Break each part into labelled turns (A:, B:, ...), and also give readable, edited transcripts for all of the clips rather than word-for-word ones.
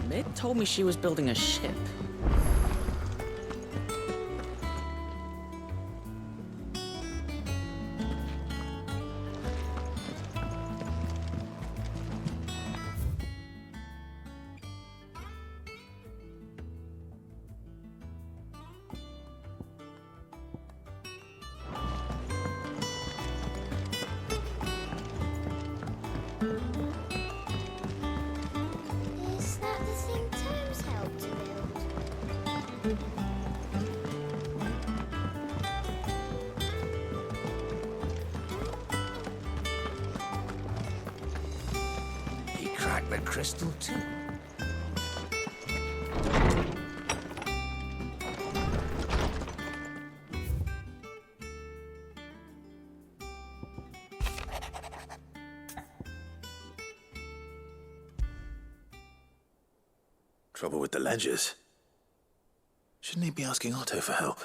A: Mid told me she was building a ship.
B: Is that the thing Tom's helped to build?
C: He cracked the crystal too.
D: Trouble with the ledgers. Shouldn't he be asking Otto for help?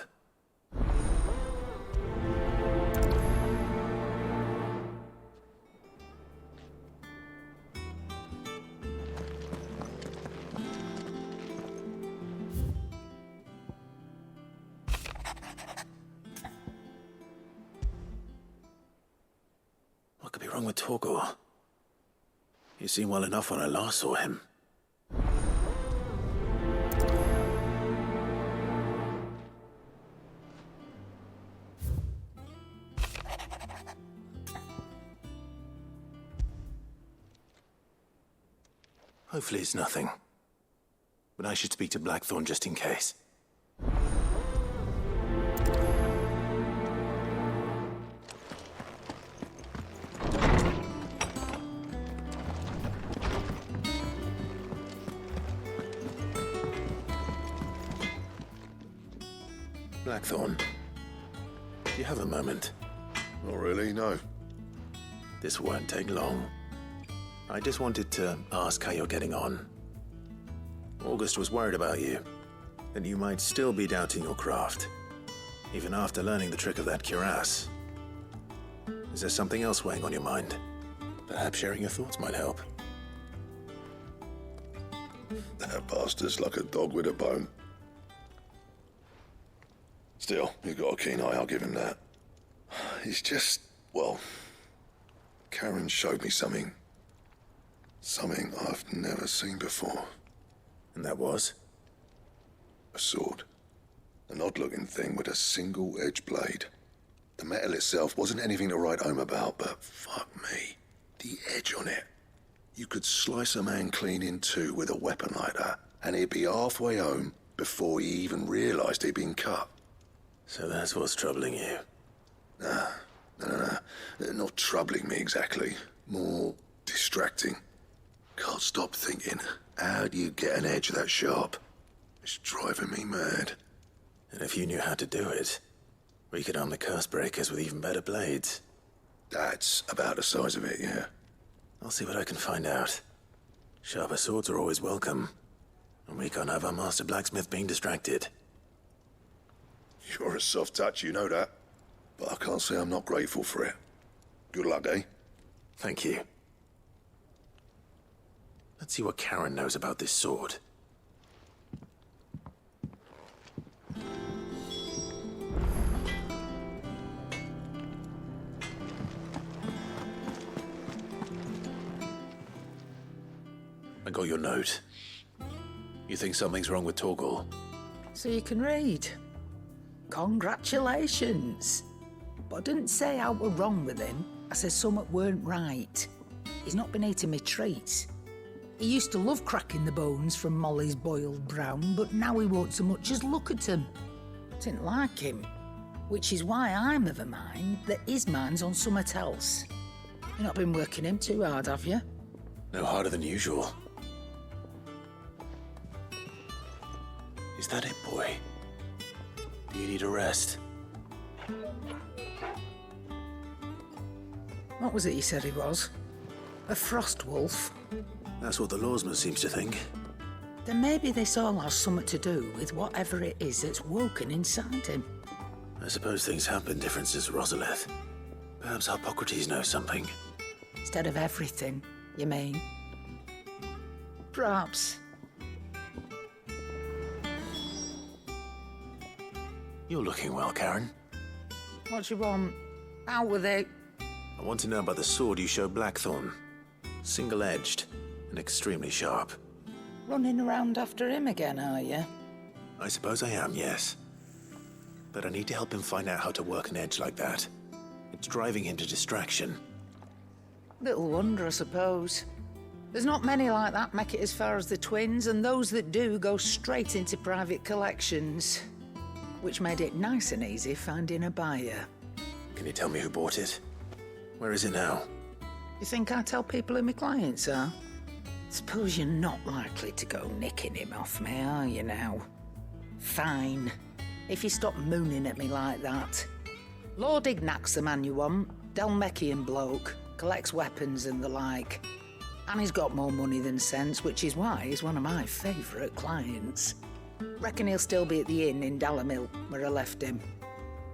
D: What could be wrong with Torgor? He seemed well enough when I last saw him. Hopefully it's nothing. But I should speak to Blackthorn just in case. Blackthorn, do you have a moment?
E: Not really, no.
D: This won't take long. I just wanted to ask how you're getting on. August was worried about you, that you might still be doubting your craft, even after learning the trick of that cuirass. Is there something else weighing on your mind? Perhaps sharing your thoughts might help.
E: That bastard's like a dog with a bone. Still, you've got a keen eye, I'll give him that. He's just, well, Karen showed me something. Something I've never seen before.
D: And that was?
E: A sword. An odd-looking thing with a single-edged blade. The metal itself wasn't anything to write home about, but fuck me. The edge on it. You could slice a man clean in two with a weapon like that, and he'd be halfway home before he even realised he'd been cut.
D: So that's what's troubling you.
E: No. Not troubling me exactly. More distracting. Can't stop thinking, how do you get an edge that sharp? It's driving me mad.
D: And if you knew how to do it, we could arm the curse breakers with even better blades.
E: That's about the size of it, yeah.
D: I'll see what I can find out. Sharper swords are always welcome. And we can't have our master blacksmith being distracted.
E: You're a soft touch, you know that. But I can't say I'm not grateful for it. Good luck, eh?
D: Thank you. Let's see what Karen knows about this sword. I got your note. You think something's wrong with Torgor?
A: So you can read. Congratulations. But I didn't say I were wrong with him. I said something weren't right. He's not been eating me treats. He used to love cracking the bones from Molly's boiled brown, but now he won't so much as look at him. Didn't like him. Which is why I'm of a mind that his mind's on something else. You've not been working him too hard, have you?
D: No harder than usual. Is that it, boy? Do you need a rest?
A: What was it he said he was? A frost wolf?
D: That's what the lawsman seems to think.
A: Then maybe this all has something to do with whatever it is that's woken inside him.
D: I suppose things have been different since Rosalith. Perhaps Hippocrates knows something.
A: Instead of everything, you mean? Perhaps.
D: You're looking well, Karen.
A: What you want? Out with it.
D: I want to know about the sword you showed Blackthorn. Single-edged and extremely sharp.
A: Running around after him again, are you?
D: I suppose I am, yes. But I need to help him find out how to work an edge like that. It's driving him to distraction.
A: Little wonder, I suppose. There's not many like that make it as far as the twins, and those that do go straight into private collections. Which made it nice and easy finding a buyer.
D: Can you tell me who bought it? Where is it now?
A: You think I tell people who my clients are? Suppose you're not likely to go nicking him off me, are you now? Fine. If you stop mooning at me like that. Lord Ignac's the man you want. Dalmekian bloke. Collects weapons and the like. And he's got more money than sense, which is why he's one of my favourite clients. Reckon he'll still be at the inn in Dallamil, where I left him.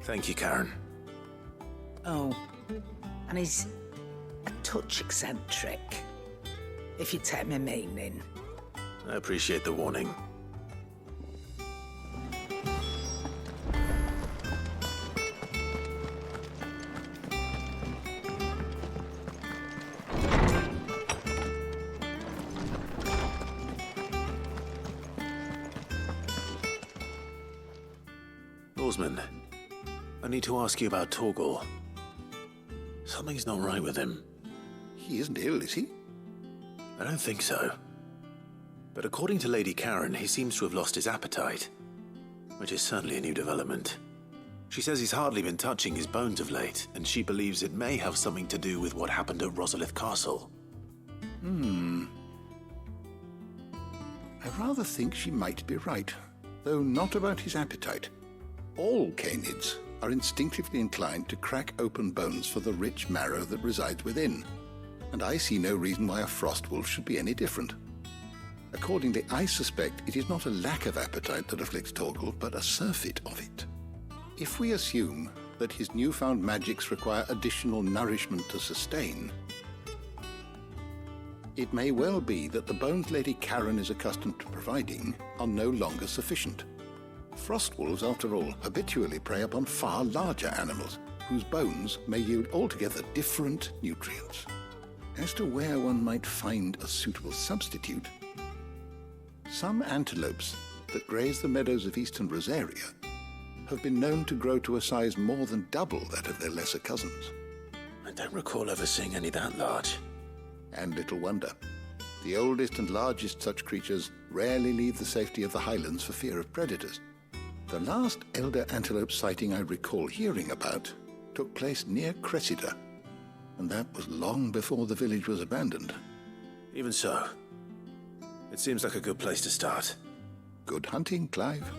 D: Thank you, Karen.
A: Oh, and he's a touch eccentric, if you take my meaning.
D: I appreciate the warning. Lawsman, I need to ask you about Torgal. Something's not right with him.
E: He isn't ill, is he?
D: I don't think so. But according to Lady Karen, he seems to have lost his appetite, which is certainly a new development. She says he's hardly been touching his bones of late, and she believes it may have something to do with what happened at Rosalith Castle.
F: I rather think she might be right, though not about his appetite. All canids are instinctively inclined to crack open bones for the rich marrow that resides within, and I see no reason why a frost wolf should be any different. Accordingly, I suspect it is not a lack of appetite that afflicts Torgal, but a surfeit of it. If we assume that his newfound magics require additional nourishment to sustain, it may well be that the bones Lady Karen is accustomed to providing are no longer sufficient. Frost wolves, after all, habitually prey upon far larger animals, whose bones may yield altogether different nutrients. As to where one might find a suitable substitute, some antelopes that graze the meadows of eastern Rosaria have been known to grow to a size more than double that of their lesser cousins.
D: I don't recall ever seeing any that large.
F: And little wonder. The oldest and largest such creatures rarely leave the safety of the highlands for fear of predators. The last elder antelope sighting I recall hearing about took place near Cressida, and that was long before the village was abandoned.
D: Even so, it seems like a good place to start.
F: Good hunting, Clive.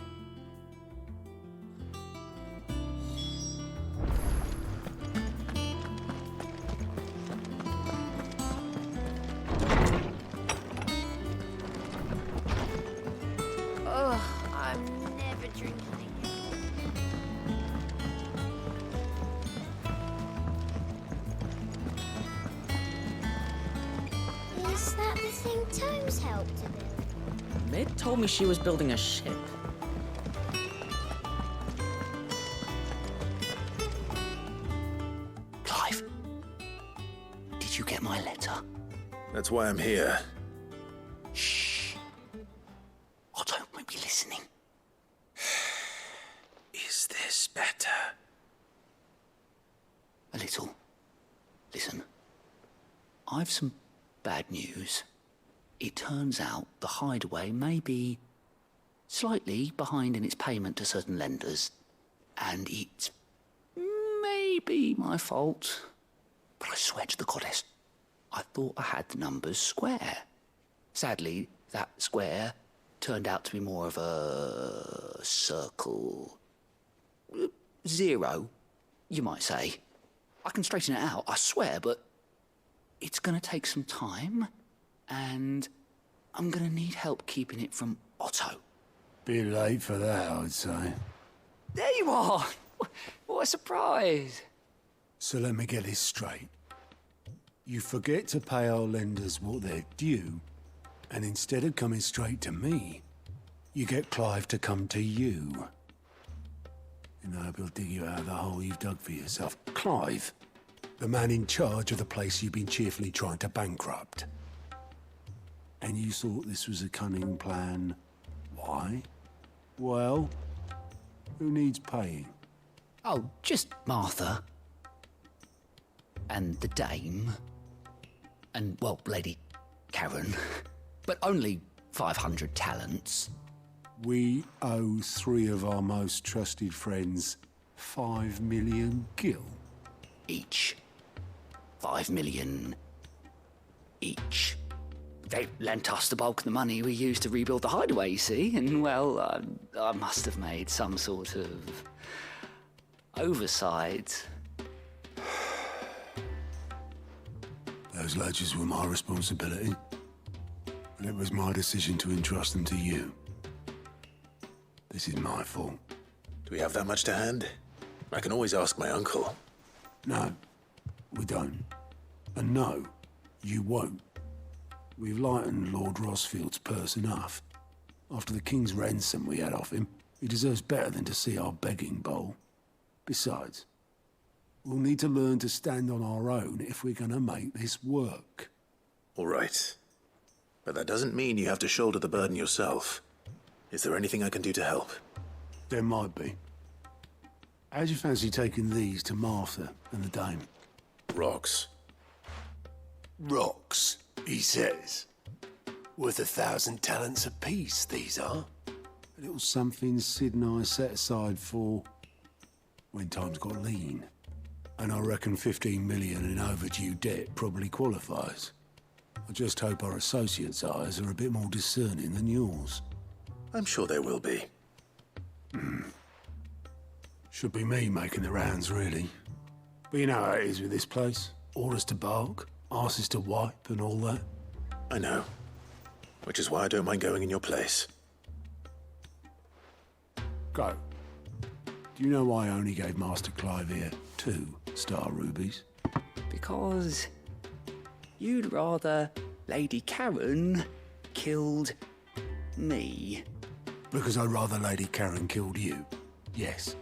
B: Ugh, I'm never drinking again. Is that the thing Tomes helped to build?
G: Mid told me she was building a ship. Clive, did you get my letter?
D: That's why I'm here.
G: Shh. Otto might be listening.
D: Is this better?
G: A little. Listen, I've some bad news. It turns out the hideaway may be slightly behind in its payment to certain lenders, and it may be my fault. But I swear to the goddess, I thought I had the numbers square. Sadly, that square turned out to be more of a circle. Zero, you might say. I can straighten it out, I swear, but it's going to take some time, and I'm going to need help keeping it from Otto.
C: Bit late for that, I'd say.
G: There you are! What a surprise!
C: So let me get this straight. You forget to pay our lenders what they're due, and instead of coming straight to me, you get Clive to come to you. In the hope he'll dig you out of the hole you've dug for yourself. Clive, the man in charge of the place you've been cheerfully trying to bankrupt. And you thought this was a cunning plan. Why? Well, who needs paying?
G: Oh, just Martha. And the dame. And, well, Lady Karen. But only 500 talents.
C: We owe 3 of our most trusted friends 5 million gil.
G: Each. 5 million each. They lent us the bulk of the money we used to rebuild the hideaway, you see, and, well, I must have made some sort of oversight.
C: Those ledgers were my responsibility, and it was my decision to entrust them to you. This is my fault.
D: Do we have that much to hand? I can always ask my uncle.
C: No, we don't. And no, you won't. We've lightened Lord Rosfield's purse enough. After the king's ransom we had off him, he deserves better than to see our begging bowl. Besides, we'll need to learn to stand on our own if we're going to make this work.
D: All right. But that doesn't mean you have to shoulder the burden yourself. Is there anything I can do to help?
C: There might be. How'd you fancy taking these to Martha and the dame?
D: Rocks.
H: Rocks, he says. Worth 1,000 talents apiece, these are.
C: A little something Sid and I set aside for when times got lean. And I reckon 15 million in overdue debt probably qualifies. I just hope our associates' eyes are a bit more discerning than yours.
D: I'm sure there will be.
C: Should be me making the rounds, really. But you know how it is with this place. Orders to bark, arses to wipe, and all that.
D: I know. Which is why I don't mind going in your place.
C: Go. Do you know why I only gave Master Clive here 2 star rubies?
G: Because you'd rather Lady Karen killed me.
C: Because I'd rather Lady Karen killed you. Yes.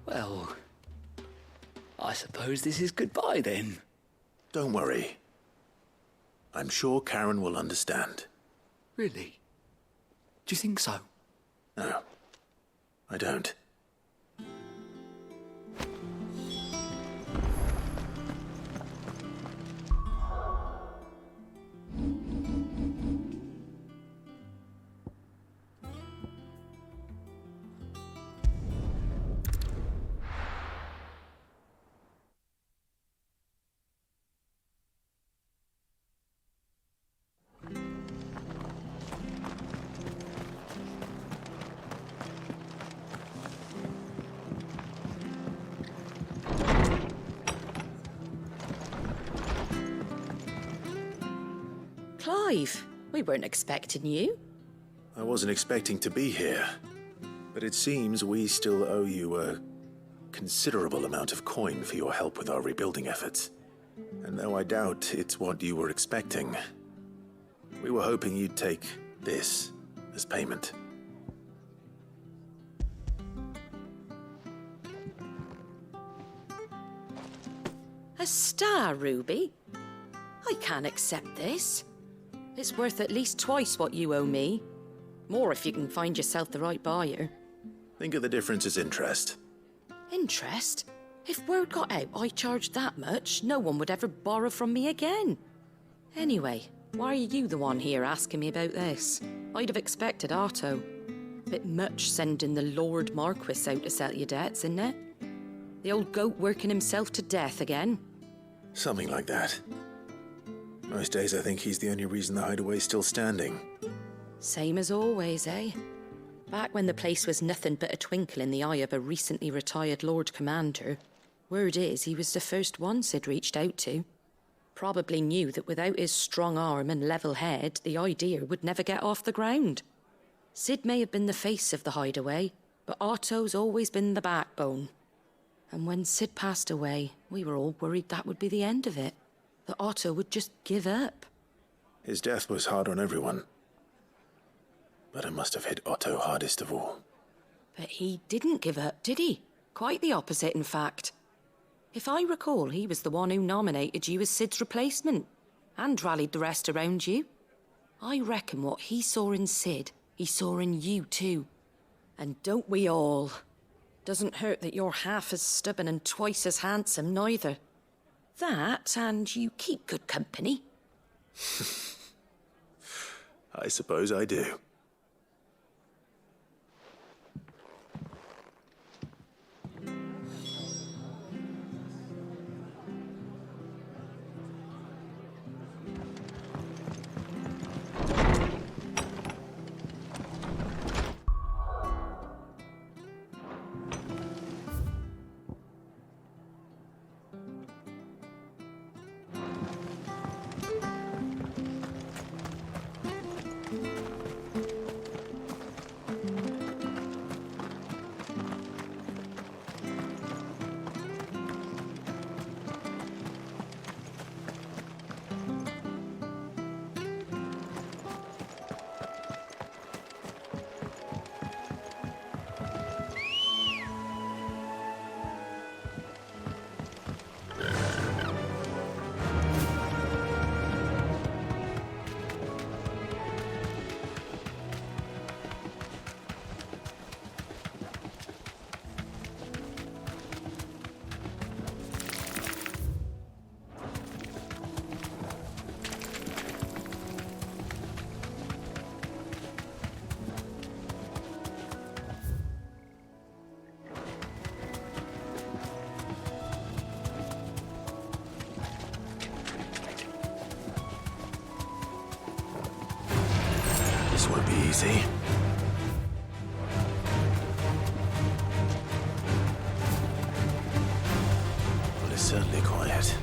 G: Well, I suppose this is goodbye then.
D: Don't worry. I'm sure Karen will understand.
G: Really? Do you think so?
D: No, I don't.
I: Clive, we weren't expecting you.
D: I wasn't expecting to be here, but it seems we still owe you a considerable amount of coin for your help with our rebuilding efforts. And though I doubt it's what you were expecting, we were hoping you'd take this as payment.
I: A star ruby? I can't accept this. It's worth at least twice what you owe me. More if you can find yourself the right buyer.
D: Think of the difference as interest.
I: Interest? If word got out I charged that much, no one would ever borrow from me again. Anyway, why are you the one here asking me about this? I'd have expected Otto. Bit much sending the Lord Marquis out to settle your debts, isn't it? The old goat working himself to death again.
D: Something like that. Most days I think he's the only reason the hideaway's still standing.
I: Same as always, eh? Back when the place was nothing but a twinkle in the eye of a recently retired Lord Commander, word is he was the first one Sid reached out to. Probably knew that without his strong arm and level head, the idea would never get off the ground. Sid may have been the face of the hideaway, but Otto's always been the backbone. And when Sid passed away, we were all worried that would be the end of it. That Otto would just give up.
D: His death was hard on everyone. But I must have hit Otto hardest of all.
I: But he didn't give up, did he? Quite the opposite, in fact. If I recall, he was the one who nominated you as Sid's replacement, and rallied the rest around you. I reckon what he saw in Sid, he saw in you too. And don't we all? Doesn't hurt that you're half as stubborn and twice as handsome, neither. That, and you keep good company.
D: I suppose I do. This won't be easy. Well, it's certainly quiet.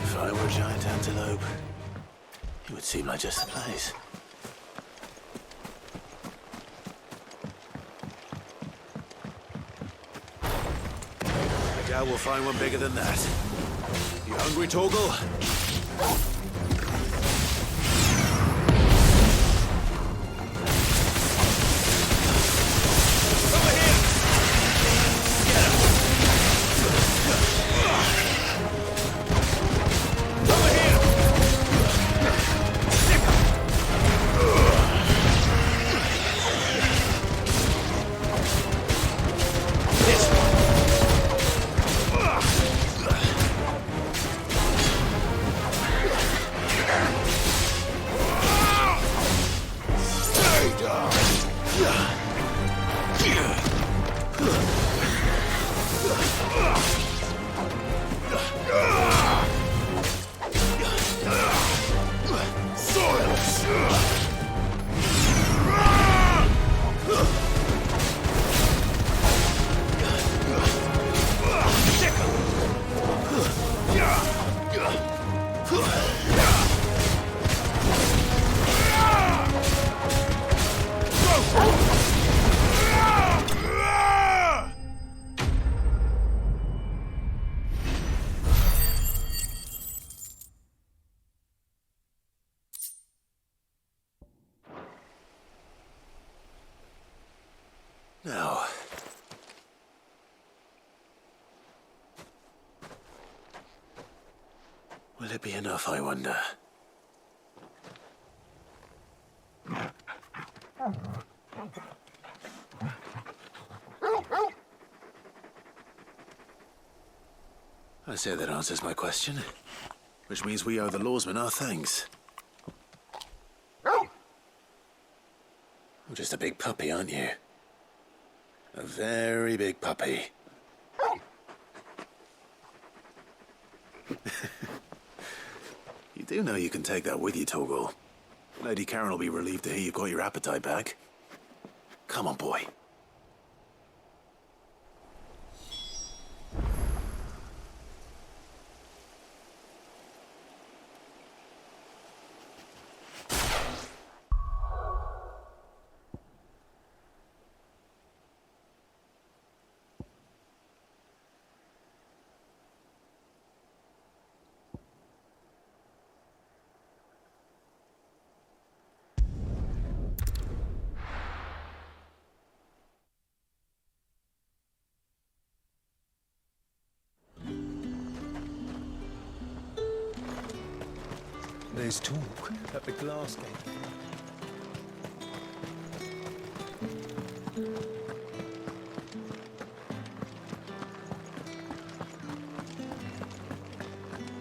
D: If I were a giant antelope, it would seem like just the place. I doubt we'll find one bigger than that. You hungry, Torgal? Now, will it be enough, I wonder? I say that answers my question, which means we owe the lawsman our thanks. You're just a big puppy, aren't you? A very big puppy. You do know you can take that with you, Torgal. Lady Karen will be relieved to hear you've got your appetite back. Come on, boy.
H: There's talk at the glass gate.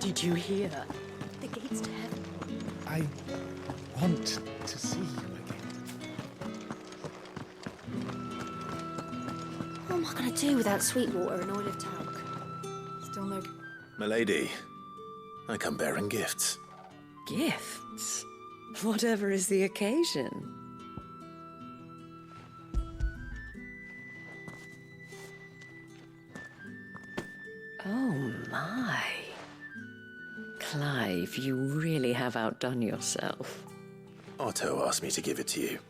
I: Did you hear? The gates to heaven.
J: I want to see you again.
B: What am I going to do without sweet water and oil of talc? Still no...
D: Milady, I come bearing gifts.
I: Gifts? Whatever is the occasion. Oh my. Clive, you really have outdone yourself.
D: Otto asked me to give it to you.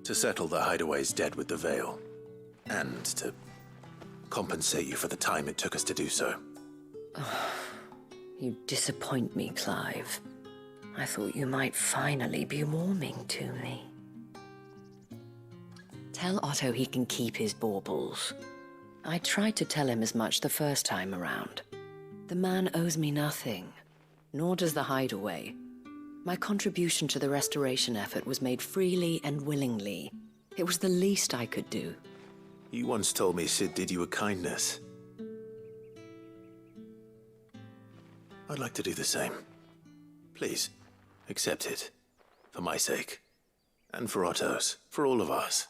D: To settle the Hideaway's debt with the Veil. And to compensate you for the time it took us to do so.
I: You disappoint me, Clive. I thought you might finally be warming to me. Tell Otto he can keep his baubles. I tried to tell him as much the first time around. The man owes me nothing, nor does the Hideaway. My contribution to the restoration effort was made freely and willingly. It was the least I could do.
D: You once told me Sid did you a kindness. I'd like to do the same. Please, accept it. For my sake. And for Otto's. For all of us.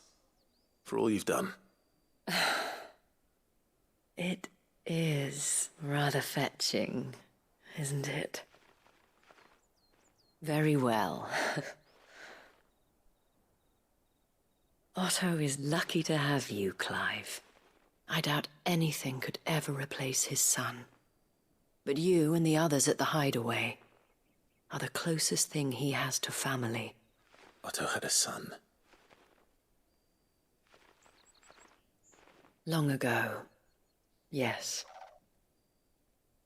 D: For all you've done.
I: It is rather fetching, isn't it? Very well. Otto is lucky to have you, Clive. I doubt anything could ever replace his son. But you and the others at the Hideaway are the closest thing he has to family.
D: Otto had a son.
I: Long ago, yes.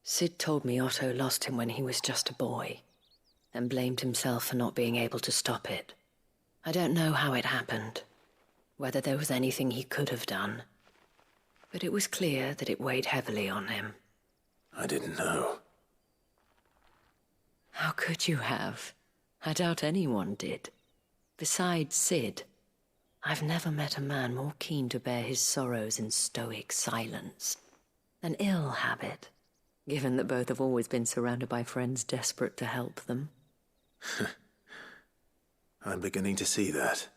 I: Sid told me Otto lost him when he was just a boy, and blamed himself for not being able to stop it. I don't know how it happened, whether there was anything he could have done, but it was clear that it weighed heavily on him.
D: I didn't know.
I: How could you have? I doubt anyone did. Besides Sid, I've never met a man more keen to bear his sorrows in stoic silence. An ill habit, given that both have always been surrounded by friends desperate to help them.
D: I'm beginning to see that.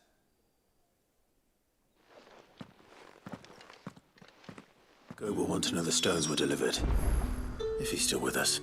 D: Go will want to know the stones were delivered. If he's still with us.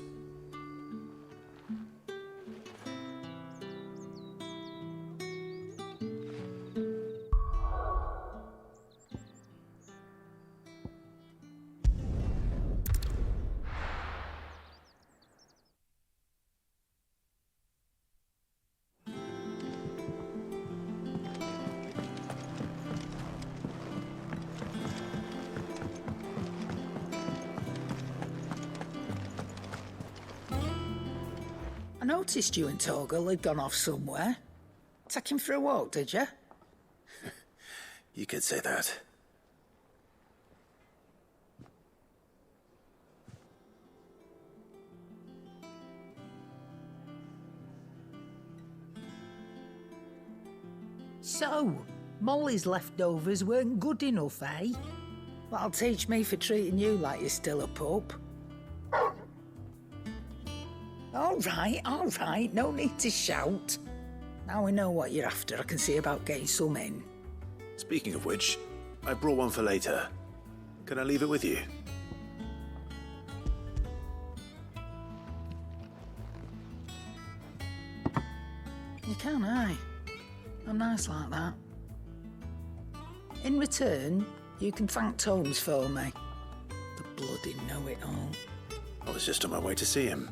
A: I noticed you and Torgal had gone off somewhere. Take him for a walk, did you?
D: You could say that.
A: So, Molly's leftovers weren't good enough, eh? That'll teach me for treating you like you're still a pup. All right, no need to shout. Now we know what you're after, I can see about getting some in.
D: Speaking of which, I brought one for later. Can I leave it with you?
A: You can, aye. I'm nice like that. In return, you can thank Tomes for me. The bloody know-it-all.
D: I was just on my way to see him.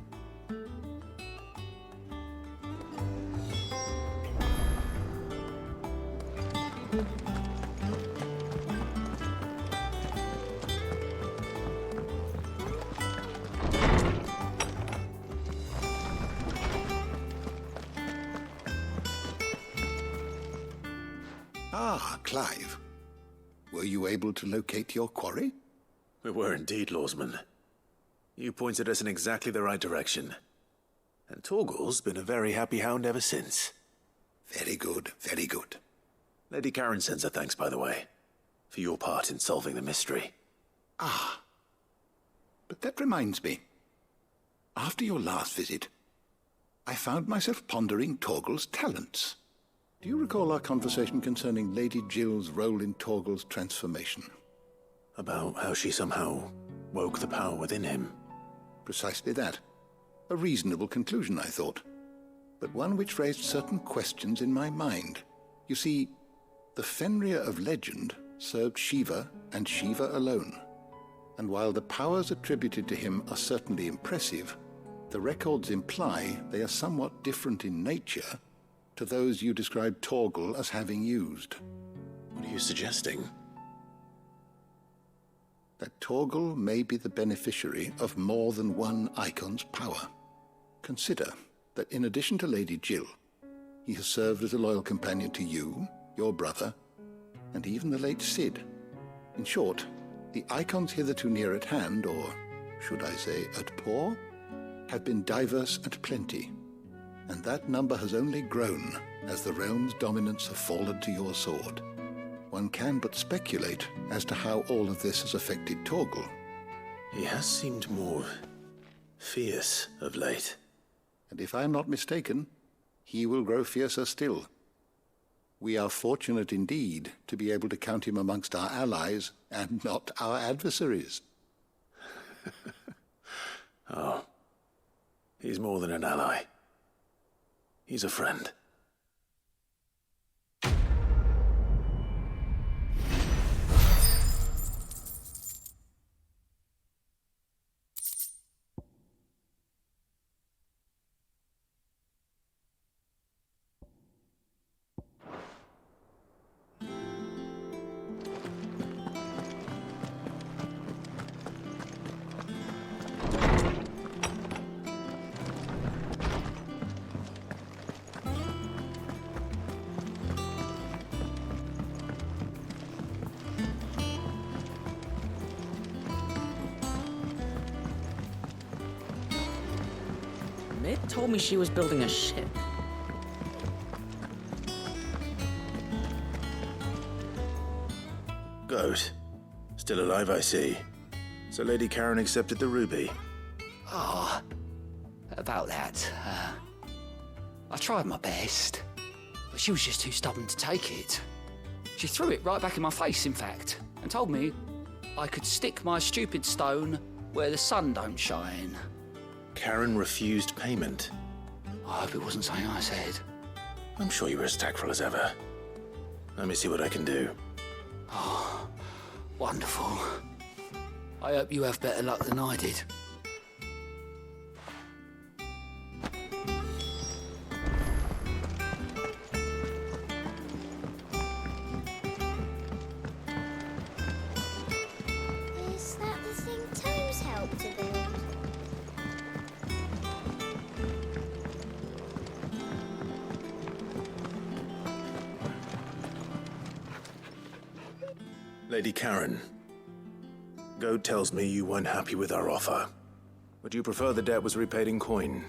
F: Ah, Clive. Were you able to locate your quarry?
D: We were indeed, Lawsman. You pointed us in exactly the right direction. And Torgal's been a very happy hound ever since.
F: Very good, very good.
D: Lady Karen sends her thanks, by the way, for your part in solving the mystery.
F: Ah. But that reminds me. After your last visit, I found myself pondering Torgal's talents. Do you recall our conversation concerning Lady Jill's role in Torgal's transformation?
D: About how she somehow woke the power within him.
F: Precisely that. A reasonable conclusion, I thought, but one which raised certain questions in my mind. You see, the Fenrir of legend served Shiva and Shiva alone. And while the powers attributed to him are certainly impressive, the records imply they are somewhat different in nature to those you described Torgal as having used.
D: What are you suggesting?
F: That Torgal may be the beneficiary of more than one icon's power. Consider that in addition to Lady Jill, he has served as a loyal companion to you, your brother, and even the late Cid. In short, the icons hitherto near at hand, or should I say at paw, have been diverse and plenty, and that number has only grown as the realm's dominance have fallen to your sword. One can but speculate as to how all of this has affected Torgal.
D: He has seemed more fierce of late.
F: And if I am not mistaken, he will grow fiercer still. We are fortunate indeed to be able to count him amongst our allies and not our adversaries.
D: Oh, he's more than an ally. He's a friend.
J: Mid told me she was building a ship.
D: Goat. Still alive, I see. So Lady Karen accepted the ruby.
G: Ah, about that. I tried my best, but she was just too stubborn to take it. She threw it right back in my face, in fact, and told me I could stick my stupid stone where the sun don't shine.
D: Karen refused payment.
G: I hope it wasn't something I said.
D: I'm sure you were as tactful as ever. Let me see what I can do.
G: Oh, wonderful. I hope you have better luck than I did.
B: Is that the thing Tomes helped to build?
D: Lady Karen, Goat tells me you weren't happy with our offer. Would you prefer the debt was repaid in coin?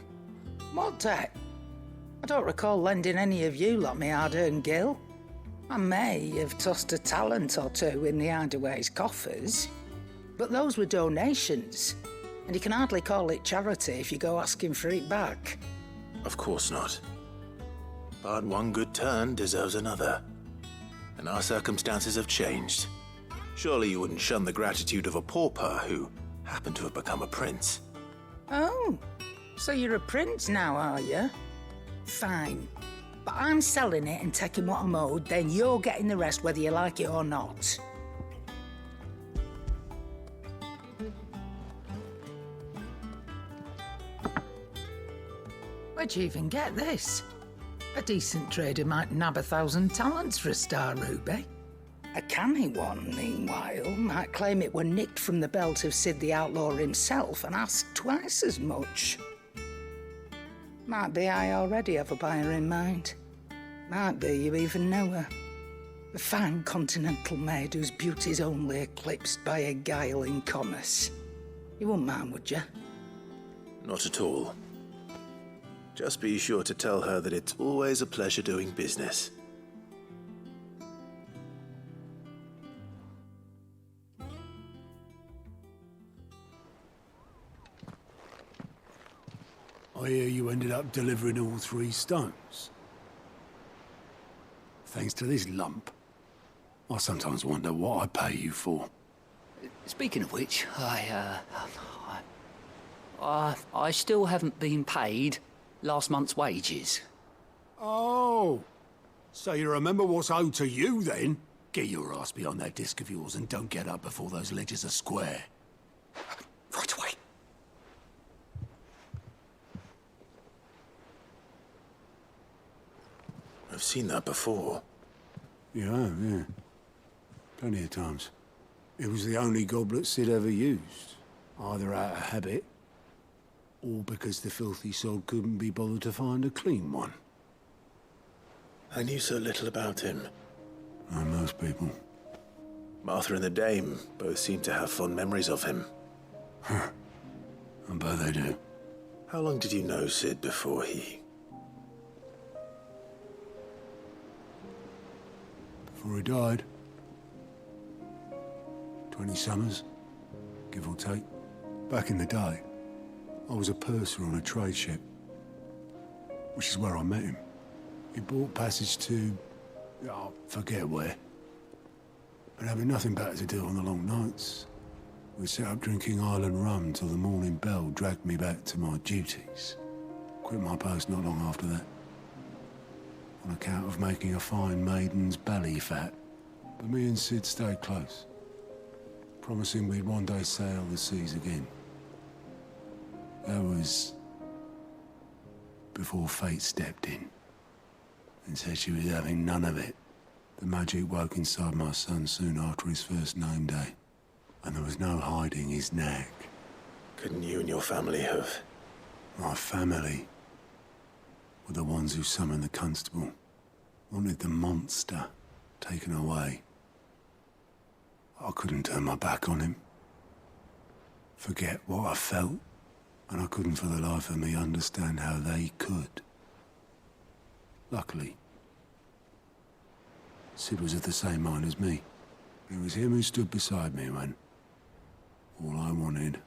A: What debt? I don't recall lending any of you lot me hard-earned gil. I may have tossed a talent or two in the Hideaway's coffers, but those were donations, and you can hardly call it charity if you go asking for it back.
D: Of course not. But one good turn deserves another. And our circumstances have changed. Surely you wouldn't shun the gratitude of a pauper who happened to have become a prince.
A: Oh, so you're a prince now, are you? Fine. But I'm selling it and taking what I'm owed, then you're getting the rest whether you like it or not. Where'd you even get this? A decent trader might nab 1,000 talents for a star ruby. A canny one, meanwhile, might claim it were nicked from the belt of Cid the Outlaw himself and ask twice as much. Might be I already have a buyer in mind. Might be you even know her. A fine continental maid whose beauty's only eclipsed by a guile in commerce. You wouldn't mind, would you?
D: Not at all. Just be sure to tell her that it's always a pleasure doing business.
C: I hear you ended up delivering all 3 stones. Thanks to this lump. I sometimes wonder what I pay you for.
G: Speaking of which, I still haven't been paid last month's wages.
C: Oh, so you remember what's owed to you then? Get your ass behind that disc of yours and don't get up before those ledgers are square.
G: Right away.
D: I've seen that before.
C: You have, yeah. Plenty of times. It was the only goblet Sid ever used. Either out of habit, or because the filthy sod couldn't be bothered to find a clean one.
D: I knew so little about him.
C: Like most people.
D: Martha and the Dame both seem to have fond memories of him.
C: I bet they do.
D: How long did you know Sid before he...
C: Before he died. 20 summers, give or take. Back in the day, I was a purser on a trade ship, which is where I met him. He bought passage to... oh, forget where. And having nothing better to do on the long nights, we sat up drinking island rum till the morning bell dragged me back to my duties. Quit my post not long after that, on account of making a fine maiden's belly fat. But me and Sid stayed close, promising we'd one day sail the seas again. That was before fate stepped in and said she was having none of it. The magic woke inside my son soon after his first name day, and there was no hiding his nag.
D: Couldn't you and your family have...
C: My family were the ones who summoned the constable, wanted the monster taken away. I couldn't turn my back on him, forget what I felt, and I couldn't for the life of me understand how they could. Luckily, Sid was of the same mind as me. It was him who stood beside me when all I wanted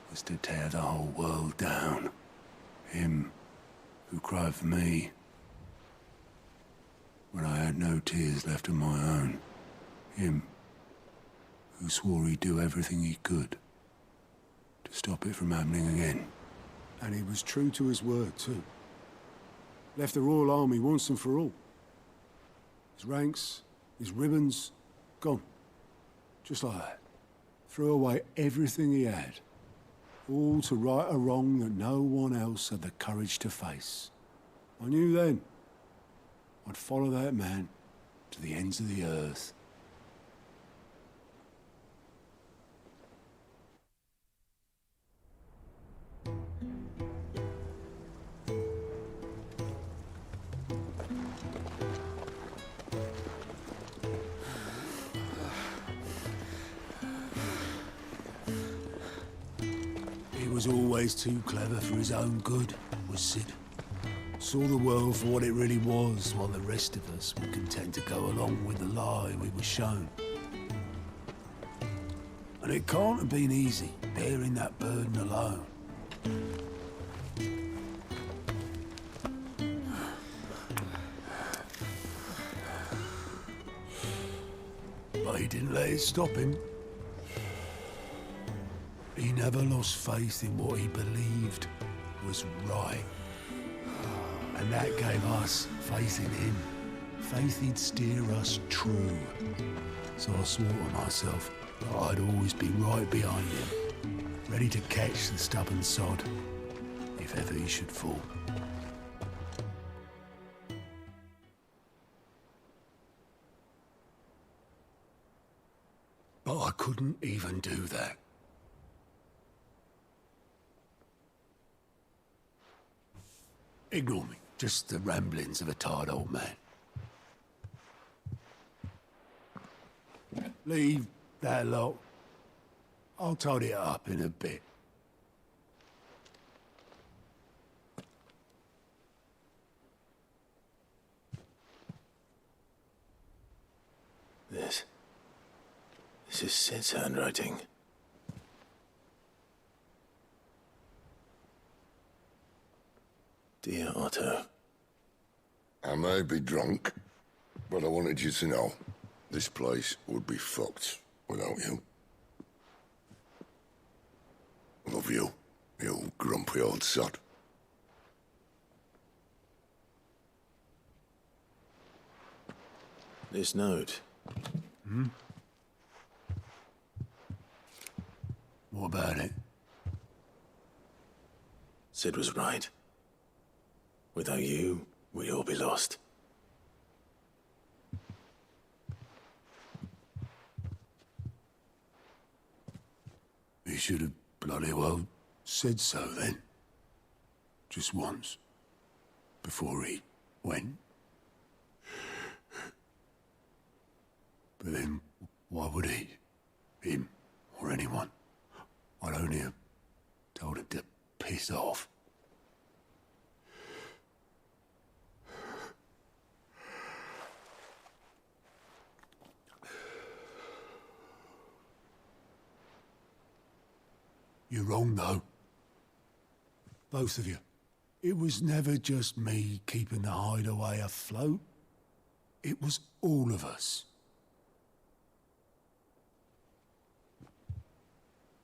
C: was to tear the whole world down. Him who cried for me when I had no tears left of my own. Him who swore he'd do everything he could to stop it from happening again. And he was true to his word, too. Left the Royal Army once and for all. His ranks, his ribbons, gone. Just like that. Threw away everything he had. All to right a wrong that no one else had the courage to face. I knew then I'd follow that man to the ends of the earth. Was always too clever for his own good, was Sid. Saw the world for what it really was, while the rest of us were content to go along with the lie we were shown. And it can't have been easy, bearing that burden alone. But he didn't let it stop him. He never lost faith in what he believed was right. And that gave us faith in him. Faith he'd steer us true. So I swore to myself that I'd always be right behind him, ready to catch the stubborn sod, if ever he should fall. But I couldn't even do that. Ignore me. Just the ramblings of a tired old man. Leave that lot. I'll tidy it up in a bit.
D: This is Sid's handwriting. Dear Otto.
E: I may be drunk, but I wanted you to know this place would be fucked without you. Love you, you grumpy old sod.
D: This note.
C: What about it?
D: Sid was right. Without you, we'd all be lost.
C: He should have bloody well said so then. Just once. Before he went. But then, why would he? Him, or anyone? I'd only have told him to piss off. You're wrong, though. Both of you. It was never just me keeping the hideaway afloat. It was all of us.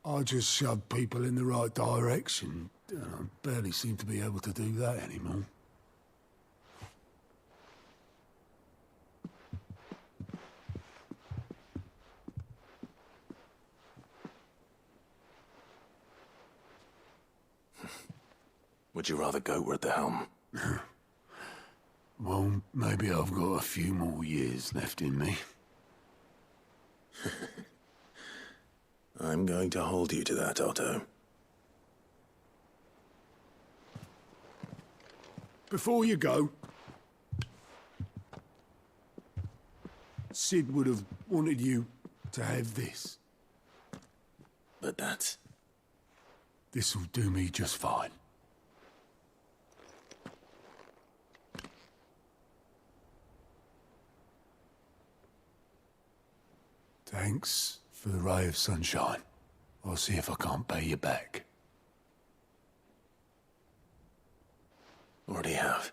C: I just shoved people in the right direction, and I barely seem to be able to do that anymore.
D: Would you rather goat were at the helm?
C: Well, maybe I've got a few more years left in me.
D: I'm going to hold you to that, Otto.
C: Before you go, Sid would have wanted you to have this.
D: But that's...
C: This'll do me just fine. Thanks for the ray of sunshine. I'll see if I can't pay you back.
D: Already have.